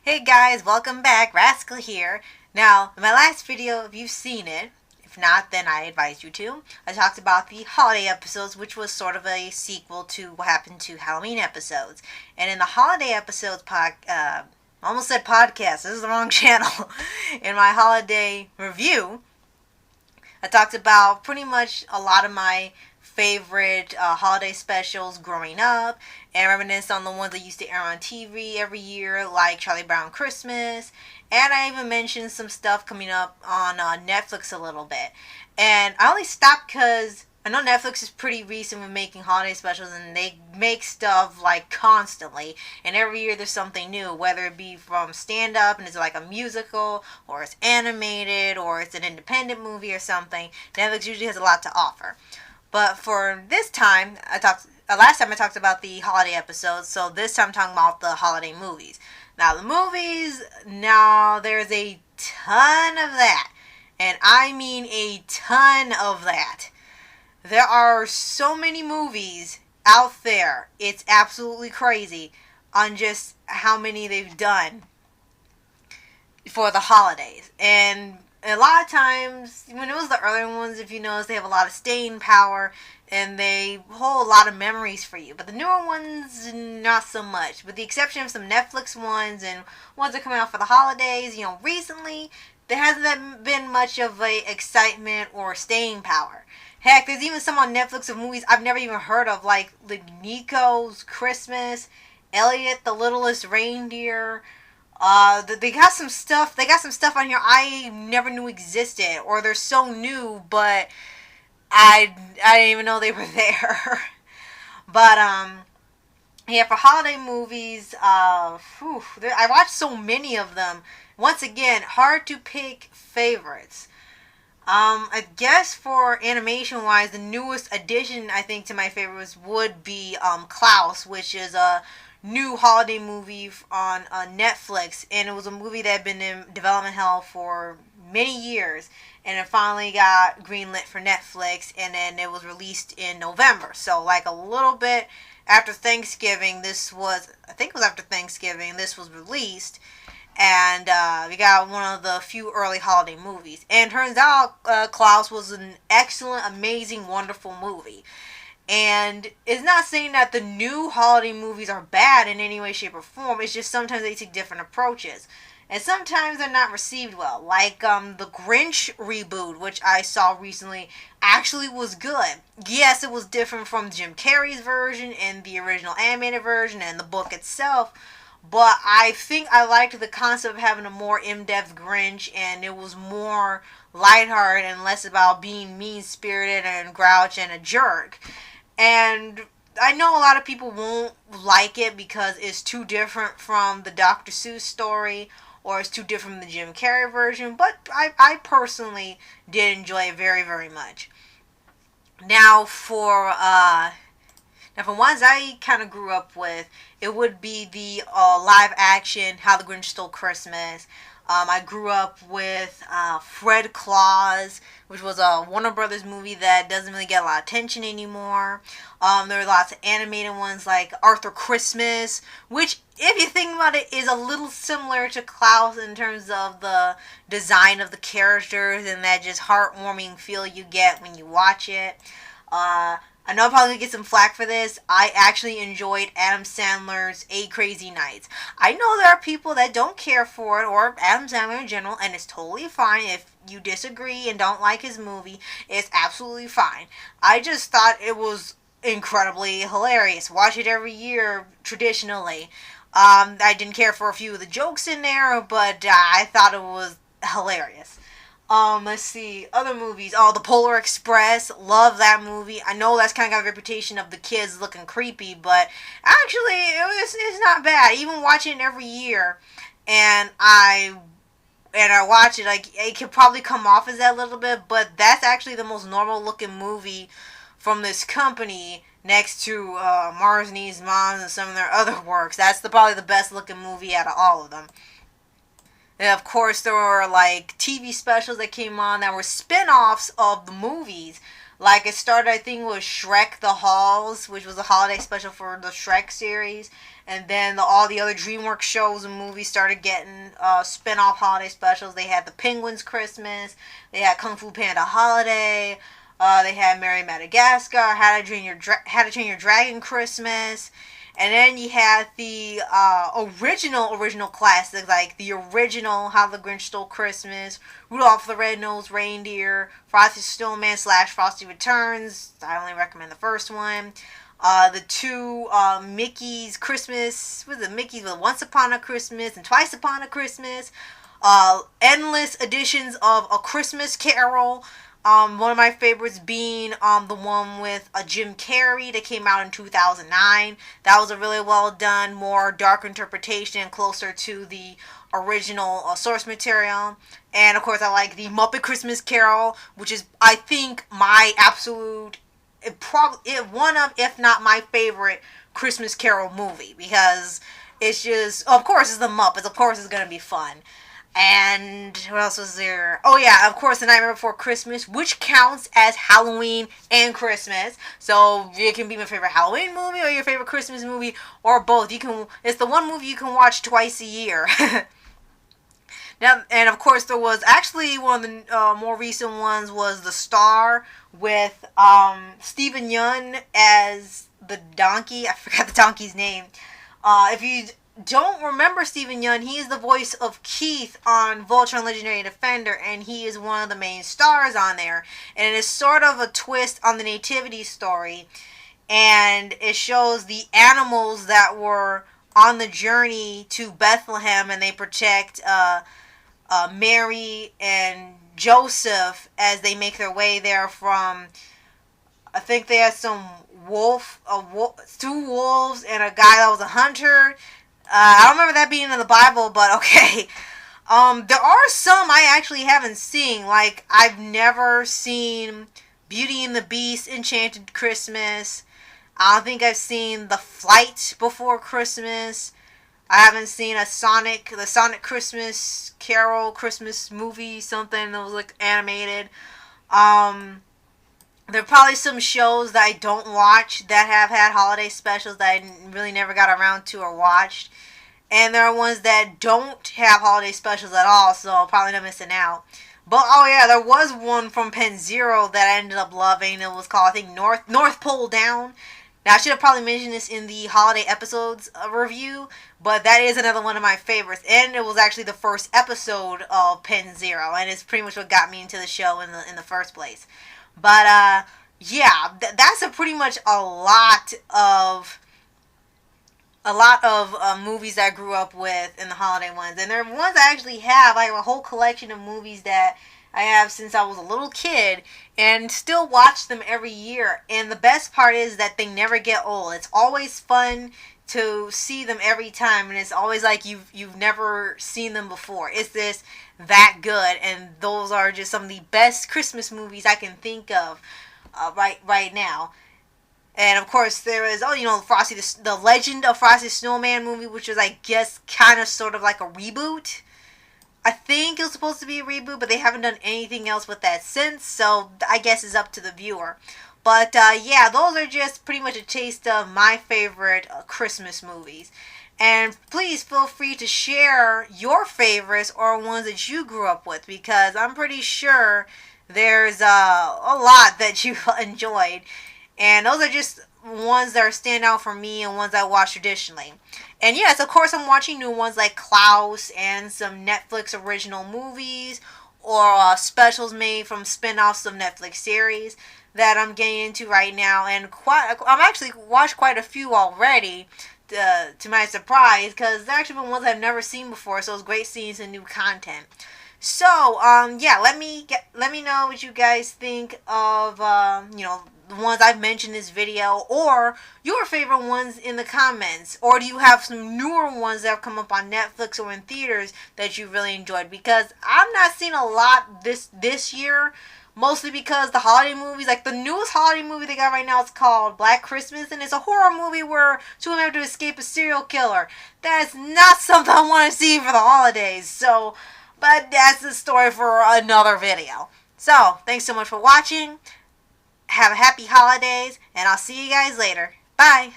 Hey guys, welcome back. Rascal here. Now, in my last video, if you've seen it, if not, then I advise you to. I talked about the holiday episodes, which was sort of a sequel to what happened to Halloween episodes. And in the holiday episodes almost said podcast. This is the wrong channel. In my holiday review, I talked about pretty much a lot of my favorite holiday specials growing up and reminisce on the ones that used to air on TV every year, like Charlie Brown Christmas. And I even mentioned some stuff coming up on Netflix a little bit. And I only stopped because I know Netflix is pretty recent with making holiday specials, and they make stuff like constantly. And every year there's something new, whether it be from stand up and it's like a musical, or it's animated, or it's an independent movie or something. Netflix usually has a lot to offer. But for this time, last time I talked about the holiday episodes, so this time I'm talking about the holiday movies. Now, the movies, now there's a ton of that. And I mean a ton of that. There are so many movies out there. It's absolutely crazy on just how many they've done for the holidays. And a lot of times, when it was the earlier ones, if you notice, they have a lot of staying power and they hold a lot of memories for you. But the newer ones, not so much. With the exception of some Netflix ones and ones that come out for the holidays, recently, there hasn't been much of a excitement or staying power. Heck, there's even some on Netflix of movies I've never even heard of, like Nico's Christmas, Elliot the Littlest Reindeer. They got some stuff. They got some stuff on here I never knew existed, or they're so new, but I didn't even know they were there. But yeah, for holiday movies, I watched so many of them. Once again, hard to pick favorites. I guess for animation wise, the newest addition I think to my favorites would be Klaus, which is a new holiday movie on Netflix, and it was a movie that had been in development hell for many years, and it finally got greenlit for Netflix, and then it was released in November. So like a little bit after Thanksgiving, I think it was after Thanksgiving, this was released. And we got one of the few early holiday movies. And turns out Klaus was an excellent, amazing, wonderful movie. And it's not saying that the new holiday movies are bad in any way, shape, or form. It's just sometimes they take different approaches. And sometimes they're not received well. Like the Grinch reboot, which I saw recently, actually was good. Yes, it was different from Jim Carrey's version and the original animated version and the book itself. But I think I liked the concept of having a more in-depth Grinch, and it was more lighthearted and less about being mean-spirited and grouch and a jerk. And I know a lot of people won't like it because it's too different from the Dr. Seuss story, or it's too different from the Jim Carrey version, but I personally did enjoy it very, very much. Now for ones I kind of grew up with, it would be the live action How the Grinch Stole Christmas. I grew up with Fred Claus, which was a Warner Brothers movie that doesn't really get a lot of attention anymore. There are lots of animated ones like Arthur Christmas, which, if you think about it, is a little similar to Klaus in terms of the design of the characters and that just heartwarming feel you get when you watch it. I know I'm probably going to get some flack for this. I actually enjoyed Adam Sandler's 8 Crazy Nights. I know there are people that don't care for it, or Adam Sandler in general, and it's totally fine if you disagree and don't like his movie. It's absolutely fine. I just thought it was incredibly hilarious. Watch it every year, traditionally. I didn't care for a few of the jokes in there, but I thought it was hilarious. Let's see, other movies. Oh, The Polar Express. Love that movie. I know that's kind of got a reputation of the kids looking creepy, but actually, it's not bad. Even watching it every year, and I watch it, like, it could probably come off as that a little bit, but that's actually the most normal looking movie from this company, next to Mars Needs Moms and some of their other works. That's probably the best looking movie out of all of them. And of course, there were like TV specials that came on that were spin-offs of the movies, Like, it started, I think, with Shrek the Halls, which was a holiday special for the Shrek series. And then all the other DreamWorks shows and movies started getting spin-off holiday specials. They had the Penguins Christmas. They had Kung Fu Panda Holiday. They had Merry Madagascar, How to Train Your Dragon Christmas. And then you had the original classics, like the original How the Grinch Stole Christmas, Rudolph the Red-Nosed Reindeer, Frosty the Snowman / Frosty Returns. I only recommend the first one. The two Mickey's Christmas, was it Mickey's Once Upon a Christmas and Twice Upon a Christmas. Endless editions of A Christmas Carol. One of my favorites being the one with Jim Carrey that came out in 2009. That was a really well done, more dark interpretation, closer to the original source material. And of course, I like the Muppet Christmas Carol, which is, I think, my absolute, one of, if not my favorite Christmas Carol movie, because it's just, of course, it's the Muppets. Of course, it's gonna be fun. And what else was there? Oh yeah, of course, The Nightmare Before Christmas, which counts as Halloween and Christmas. So it can be my favorite Halloween movie or your favorite Christmas movie, or both. It's the one movie you can watch twice a year. Now, and of course, there was actually one of the more recent ones was The Star with Stephen Yeun as the donkey. I forgot the donkey's name. If you don't remember Stephen Yeun, he is the voice of Keith on Voltron Legendary Defender, and he is one of the main stars on there. And it is sort of a twist on the nativity story, and it shows the animals that were on the journey to Bethlehem, and they protect Mary and Joseph as they make their way there from, I think they had some two wolves and a guy that was a hunter. I don't remember that being in the Bible, but okay. There are some I actually haven't seen. Like, I've never seen Beauty and the Beast, Enchanted Christmas. I don't think I've seen The Flight Before Christmas. I haven't seen the Sonic Christmas Carol Christmas movie, something that was like animated. There are probably some shows that I don't watch that have had holiday specials that I really never got around to or watched. And there are ones that don't have holiday specials at all, so I'm probably not missing out. But, oh yeah, there was one from Pen Zero that I ended up loving. It was called, I think, North Pole Down. Now, I should have probably mentioned this in the holiday episodes review, but that is another one of my favorites. And it was actually the first episode of Pen Zero, and it's pretty much what got me into the show in the first place. But, yeah, that's pretty much a lot of movies that I grew up with in the holiday ones. And there are ones I actually have. I have a whole collection of movies that I have since I was a little kid and still watch them every year. And the best part is that they never get old. It's always fun to see them every time, and it's always like you've never seen them before. It's this that good, and those are just some of the best Christmas movies I can think of right now. And of course there is Frosty the Legend of Frosty the Snowman movie, which is, I guess, kind of sort of like a reboot. I think it was supposed to be a reboot, but they haven't done anything else with that since, so I guess it's up to the viewer. But yeah, those are just pretty much a taste of my favorite Christmas movies. And please feel free to share your favorites or ones that you grew up with, because I'm pretty sure there's a lot that you enjoyed. And those are just ones that are stand out for me and ones I watch traditionally. And yes, of course, I'm watching new ones like Klaus and some Netflix original movies or specials made from spin-offs of Netflix series that I'm getting into right now. And I'm actually watched quite a few already, to my surprise, because they're actually been ones I've never seen before. So it's great seeing some new content. So yeah, let me know what you guys think of the ones I've mentioned in this video, or your favorite ones in the comments. Or do you have some newer ones that have come up on Netflix or in theaters that you really enjoyed? Because I'm not seeing a lot this year, mostly because the holiday movies, like the newest holiday movie they got right now, is called Black Christmas, and it's a horror movie where two women have to escape a serial killer. That's not something I want to see for the holidays. So, but that's the story for another video. So, thanks so much for watching. have a happy holidays, and I'll see you guys later. Bye!